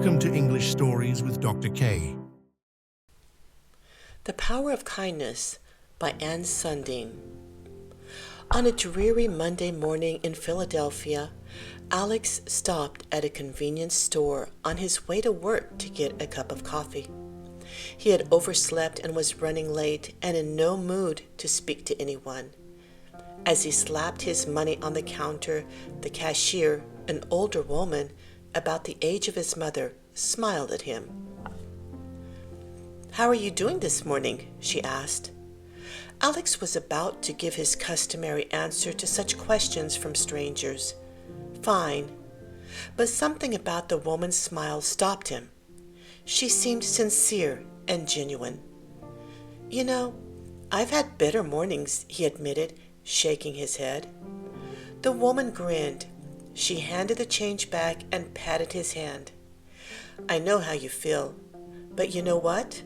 Welcome to English Stories with Dr. K. The Power of Kindness by Ann Sundeen. On a dreary Monday morning in Philadelphia, Alex stopped at a convenience store on his way to work to get a cup of coffee. He had overslept and was running late and in no mood to speak to anyone. As he slapped his money on the counter, the cashier, an older woman about the age of his mother, smiled at him. "How are you doing this morning?" she asked. Alex was about to give his customary answer to such questions from strangers. Fine. But something about the woman's smile stopped him. She seemed sincere and genuine. "You know, I've had better mornings," he admitted, shaking his head. The woman grinned. She handed the change back and patted his hand. "I know how you feel, but you know what?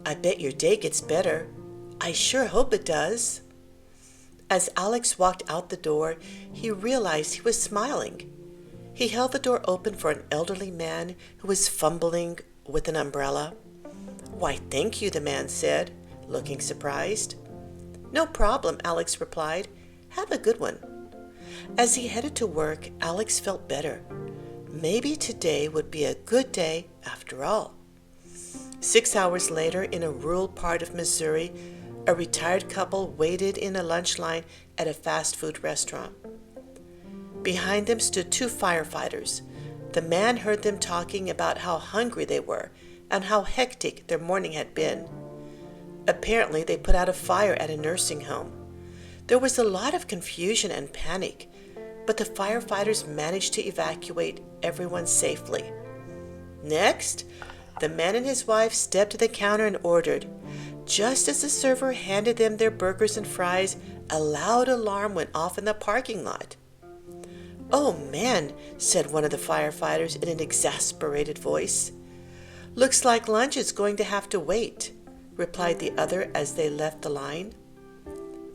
I bet your day gets better. I sure hope it does." As Alex walked out the door, he realized he was smiling. He held the door open for an elderly man who was fumbling with an umbrella. "Why, thank you," the man said, looking surprised. "No problem," Alex replied. "Have a good one." As he headed to work, Alex felt better. Maybe today would be a good day after all. 6 hours later, in a rural part of Missouri, a retired couple waited in a lunch line at a fast food restaurant. Behind them stood 2 firefighters. The man heard them talking about how hungry they were and how hectic their morning had been. Apparently, they put out a fire at a nursing home. There was a lot of confusion and panic, but the firefighters managed to evacuate everyone safely. Next, the man and his wife stepped to the counter and ordered. Just as the server handed them their burgers and fries, a loud alarm went off in the parking lot. "Oh man," said one of the firefighters in an exasperated voice. "Looks like lunch is going to have to wait," replied the other as they left the line.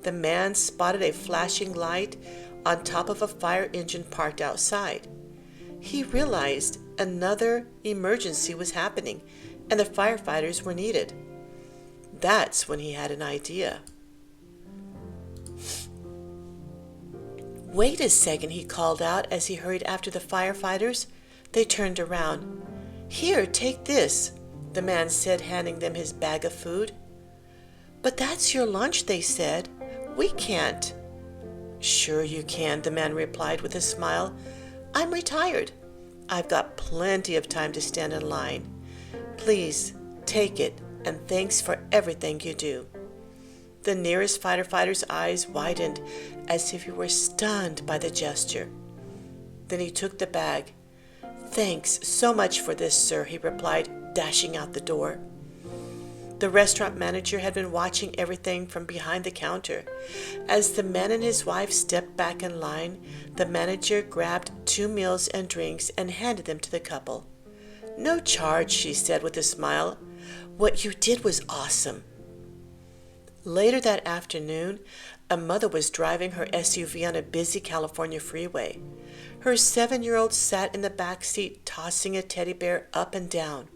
The man spotted a flashing light on top of a fire engine parked outside. He realized another emergency was happening and the firefighters were needed. That's when he had an idea. "Wait a second," he called out as he hurried after the firefighters. They turned around. "Here, take this," the man said, handing them his bag of food. "But that's your lunch," they said. "We can't." "Sure you can," the man replied with a smile. "I'm retired. I've got plenty of time to stand in line. Please, take it, and thanks for everything you do." The nearest firefighter's eyes widened as if he were stunned by the gesture. Then he took the bag. "Thanks so much for this, sir," he replied, dashing out the door. The restaurant manager had been watching everything from behind the counter. As the man and his wife stepped back in line, the manager grabbed 2 meals and drinks and handed them to the couple. "No charge," she said with a smile. "What you did was awesome." Later that afternoon, a mother was driving her SUV on a busy California freeway. Her 7-year-old sat in the back seat, tossing a teddy bear up and down.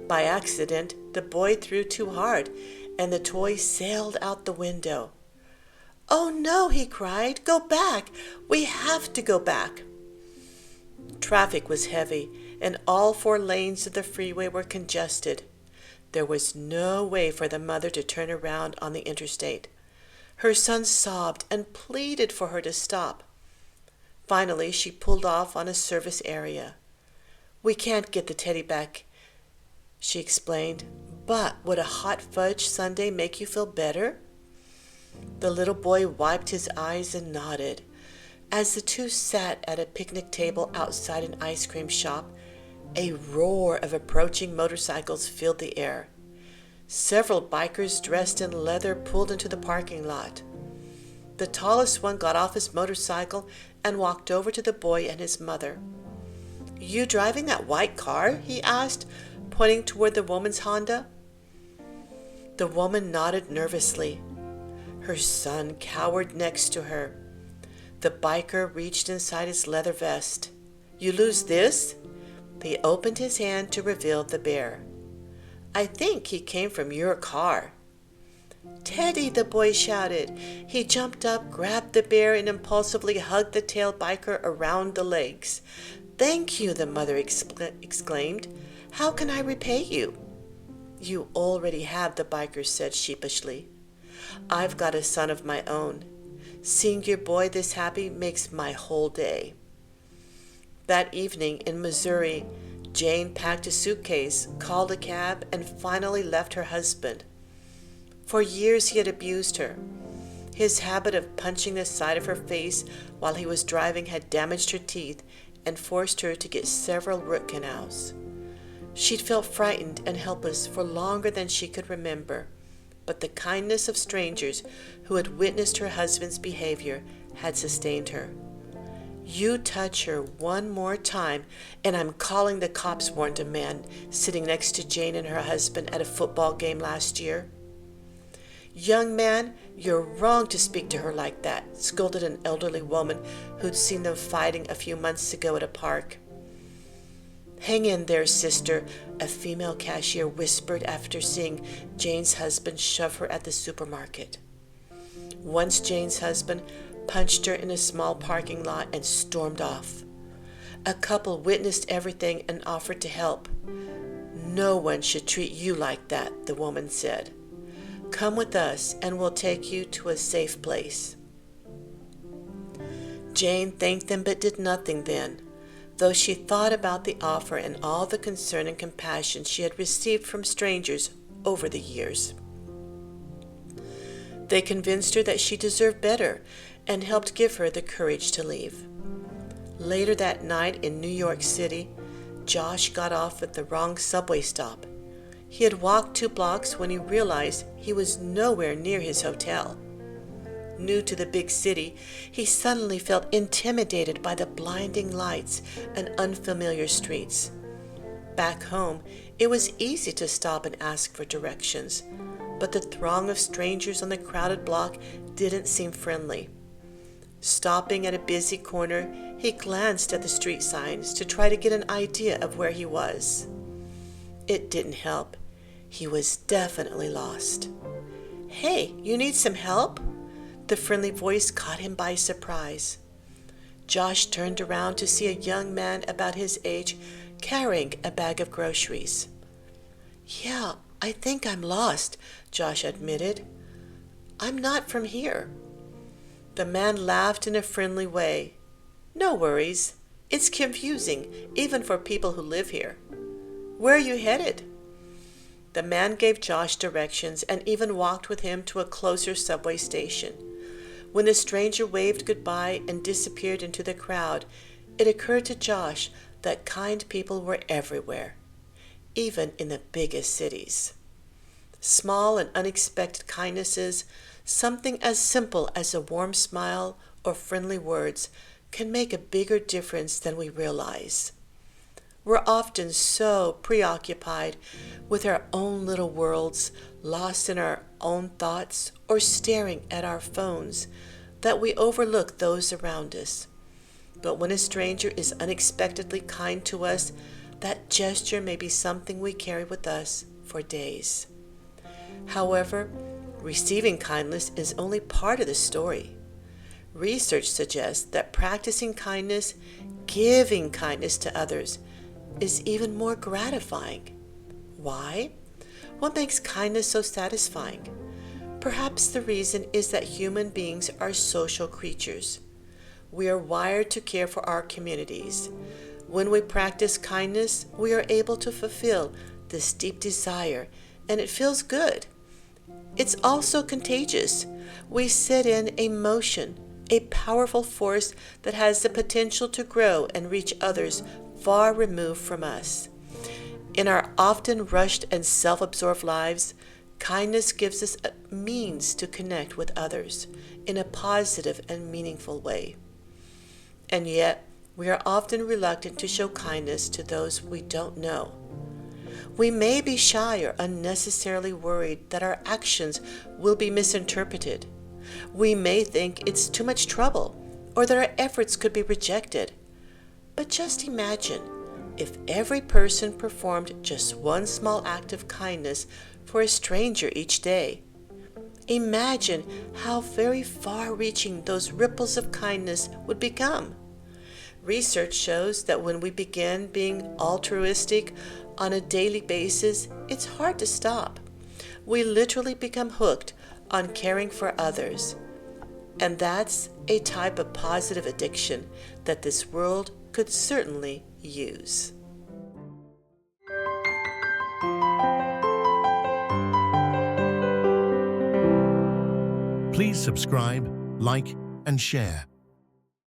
By accident, the boy threw too hard, and the toy sailed out the window. "Oh no," he cried. "Go back! We have to go back!" Traffic was heavy, and all 4 lanes of the freeway were congested. There was no way for the mother to turn around on the interstate. Her son sobbed and pleaded for her to stop. Finally, she pulled off on a service area. "We can't get the teddy back," she explained, "but would a hot fudge sundae make you feel better?" The little boy wiped his eyes and nodded. As the 2 sat at a picnic table outside an ice cream shop, a roar of approaching motorcycles filled the air. Several bikers dressed in leather pulled into the parking lot. The tallest one got off his motorcycle and walked over to the boy and his mother. "You driving that white car?" he asked, pointing toward the woman's Honda. The woman nodded nervously. Her son cowered next to her. The biker reached inside his leather vest. "You lose this?" He opened his hand to reveal the bear. "I think he came from your car." "Teddy," the boy shouted. He jumped up, grabbed the bear, and impulsively hugged the tail biker around the legs. "Thank you," the mother exclaimed. "How can I repay you?" "You already have," the biker said sheepishly. "I've got a son of my own. Seeing your boy this happy makes my whole day." That evening in Missouri, Jane packed a suitcase, called a cab, and finally left her husband. For years he had abused her. His habit of punching the side of her face while he was driving had damaged her teeth and forced her to get several root canals. She'd felt frightened and helpless for longer than she could remember, but the kindness of strangers who had witnessed her husband's behavior had sustained her. "You touch her one more time, and I'm calling the cops," warned a man sitting next to Jane and her husband at a football game last year. "Young man, you're wrong to speak to her like that," scolded an elderly woman who'd seen them fighting a few months ago at a park. "Hang in there, sister," a female cashier whispered after seeing Jane's husband shove her at the supermarket. Once Jane's husband punched her in a small parking lot and stormed off. A couple witnessed everything and offered to help. "No one should treat you like that," the woman said. "Come with us and we'll take you to a safe place." Jane thanked them but did nothing then, though she thought about the offer and all the concern and compassion she had received from strangers over the years. They convinced her that she deserved better and helped give her the courage to leave. Later that night in New York City, Josh got off at the wrong subway stop. He had walked 2 blocks when he realized he was nowhere near his hotel. New to the big city, he suddenly felt intimidated by the blinding lights and unfamiliar streets. Back home, it was easy to stop and ask for directions, but the throng of strangers on the crowded block didn't seem friendly. Stopping at a busy corner, he glanced at the street signs to try to get an idea of where he was. It didn't help. He was definitely lost. "Hey, you need some help?" The friendly voice caught him by surprise. Josh turned around to see a young man about his age carrying a bag of groceries. "Yeah, I think I'm lost," Josh admitted. "I'm not from here." The man laughed in a friendly way. "No worries. It's confusing, even for people who live here. Where are you headed?" The man gave Josh directions and even walked with him to a closer subway station. When the stranger waved goodbye and disappeared into the crowd, it occurred to Josh that kind people were everywhere, even in the biggest cities. Small and unexpected kindnesses, something as simple as a warm smile or friendly words, can make a bigger difference than we realize. We're often so preoccupied with our own little worlds, lost in our own thoughts, or staring at our phones, that we overlook those around us. But when a stranger is unexpectedly kind to us, that gesture may be something we carry with us for days. However, receiving kindness is only part of the story. Research suggests that practicing kindness, giving kindness to others, is even more gratifying. Why? What makes kindness so satisfying? Perhaps the reason is that human beings are social creatures. We are wired to care for our communities. When we practice kindness, we are able to fulfill this deep desire, and it feels good. It's also contagious. We set in a motion, a powerful force that has the potential to grow and reach others far removed from us. In our often rushed and self-absorbed lives, kindness gives us a means to connect with others in a positive and meaningful way. And yet, we are often reluctant to show kindness to those we don't know. We may be shy or unnecessarily worried that our actions will be misinterpreted. We may think it's too much trouble or that our efforts could be rejected. But just imagine, If every person performed just one small act of kindness for a stranger each day, imagine how very far-reaching those ripples of kindness would become. Research shows that when we begin being altruistic on a daily basis, it's hard to stop. We literally become hooked on caring for others. And that's a type of positive addiction that this world could certainly use. Please subscribe, like, and share.